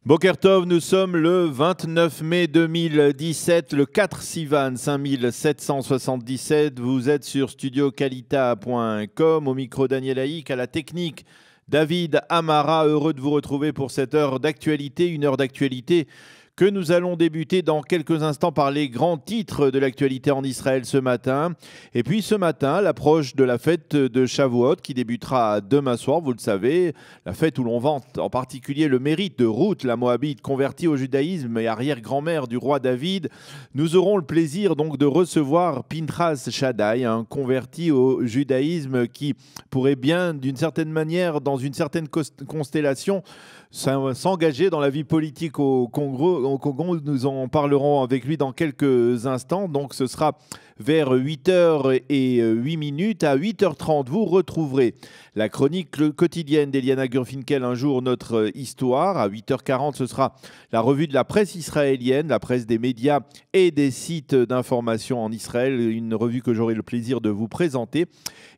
Boker Tov, nous sommes le 29 mai 2017, le 4 Sivan 5777. Vous êtes sur studiokalita.com, au micro Daniel Haïk, à la technique David Amara. Heureux de vous retrouver pour cette heure d'actualité, une heure d'actualité que nous allons débuter dans quelques instants par les grands titres de l'actualité en Israël ce matin. Et puis ce matin, l'approche de la fête de Shavuot qui débutera demain soir, vous le savez, la fête où l'on vante en particulier le mérite de Ruth, la Moabite convertie au judaïsme et arrière-grand-mère du roi David. Nous aurons le plaisir donc de recevoir Pinchas Shaddai, un converti au judaïsme qui pourrait bien, d'une certaine manière, dans une certaine constellation, s'engager dans la vie politique au Congo. Nous en parlerons avec lui dans quelques instants. Donc ce sera vers 8h08. À 8h30, vous retrouverez la chronique quotidienne d'Eliana Gurfinkel, un jour notre histoire. À 8h40, ce sera la revue de la presse israélienne, la presse des médias et des sites d'information en Israël, une revue que j'aurai le plaisir de vous présenter.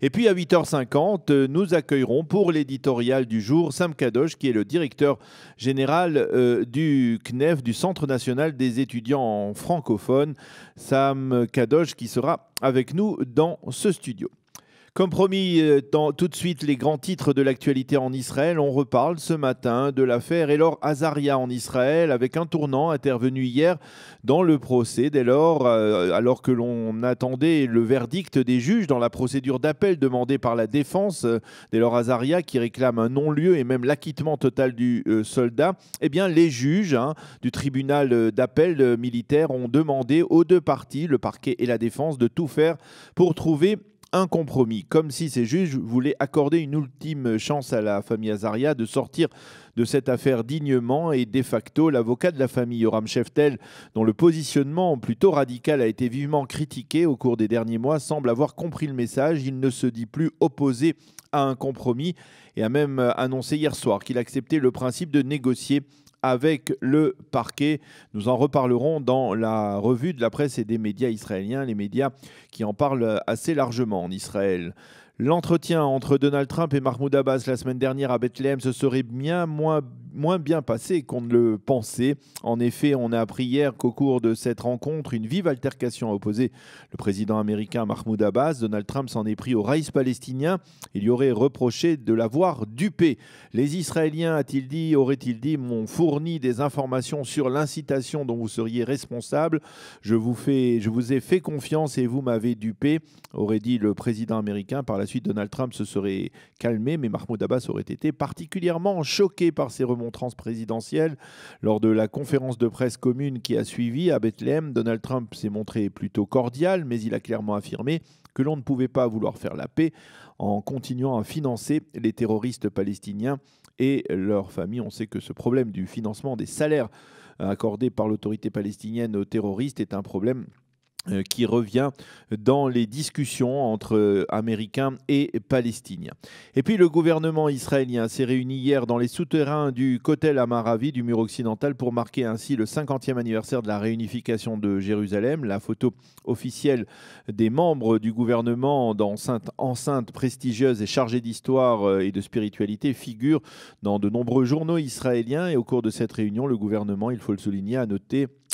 Et puis à 8h50, nous accueillerons pour l'éditorial du jour Sam Kadosh, qui est le directeur général du CNEF, du Centre national des étudiants francophones. Sam Kadosh qui sera avec nous dans ce studio. Comme promis, tout de suite, les grands titres de l'actualité en Israël. On reparle ce matin de l'affaire Elor Azaria en Israël, avec un tournant intervenu hier dans le procès d'Elor, alors que l'on attendait le verdict des juges dans la procédure d'appel demandée par la défense d'Elor Azaria, qui réclame un non-lieu et même l'acquittement total du soldat. Eh bien, les juges du tribunal d'appel militaire ont demandé aux deux parties, le parquet et la défense, de tout faire pour trouver un compromis, comme si ces juges voulaient accorder une ultime chance à la famille Azaria de sortir de cette affaire dignement. Et de facto, l'avocat de la famille, Yoram Sheftel, dont le positionnement plutôt radical a été vivement critiqué au cours des derniers mois, semble avoir compris le message. Il ne se dit plus opposé à un compromis et a même annoncé hier soir qu'il acceptait le principe de négocier avec le parquet. Nous en reparlerons dans la revue de la presse et des médias israéliens, les médias qui en parlent assez largement en Israël. L'entretien entre Donald Trump et Mahmoud Abbas la semaine dernière à Bethléem se serait bien moins bien passé qu'on ne le pensait. En effet, on a appris hier qu'au cours de cette rencontre, une vive altercation a opposé le président américain Mahmoud Abbas. Donald Trump s'en est pris au raïs palestinien. Il lui aurait reproché de l'avoir dupé. Les Israéliens, auraient-ils dit, m'ont fourni des informations sur l'incitation dont vous seriez responsable. Je vous ai fait confiance et vous m'avez dupé, aurait dit le président américain. Par la suite, Donald Trump se serait calmé, mais Mahmoud Abbas aurait été particulièrement choqué par ces remontrances présidentielles. Lors de la conférence de presse commune qui a suivi à Bethléem, Donald Trump s'est montré plutôt cordial, mais il a clairement affirmé que l'on ne pouvait pas vouloir faire la paix en continuant à financer les terroristes palestiniens et leurs familles. On sait que ce problème du financement des salaires accordés par l'autorité palestinienne aux terroristes est un problème qui revient dans les discussions entre Américains et Palestiniens. Et puis le gouvernement israélien s'est réuni hier dans les souterrains du Kotel Amaravi, du mur occidental, pour marquer ainsi le 50e anniversaire de la réunification de Jérusalem. La photo officielle des membres du gouvernement dans cette enceinte prestigieuse et chargée d'histoire et de spiritualité figure dans de nombreux journaux israéliens. Et au cours de cette réunion, le gouvernement, il faut le souligner,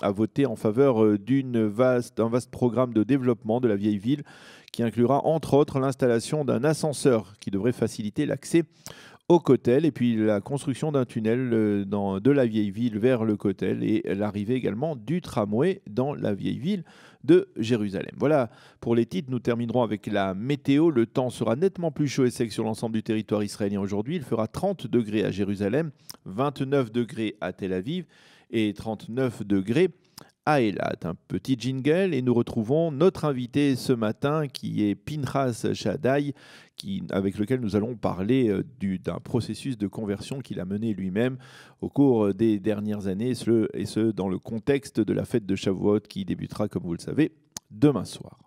a voté en faveur d'un vaste programme de développement de la vieille ville qui inclura entre autres l'installation d'un ascenseur qui devrait faciliter l'accès au Kotel et puis la construction d'un tunnel de la vieille ville vers le Kotel et l'arrivée également du tramway dans la vieille ville de Jérusalem. Voilà pour les titres. Nous terminerons avec la météo. Le temps sera nettement plus chaud et sec sur l'ensemble du territoire israélien aujourd'hui. Il fera 30 degrés à Jérusalem, 29 degrés à Tel Aviv et 39 degrés à Eilat. Un petit jingle et nous retrouvons notre invité ce matin qui est Pinchas Shaddai, avec lequel nous allons parler d'un processus de conversion qu'il a mené lui-même au cours des dernières années, et ce dans le contexte de la fête de Shavuot qui débutera, comme vous le savez, demain soir.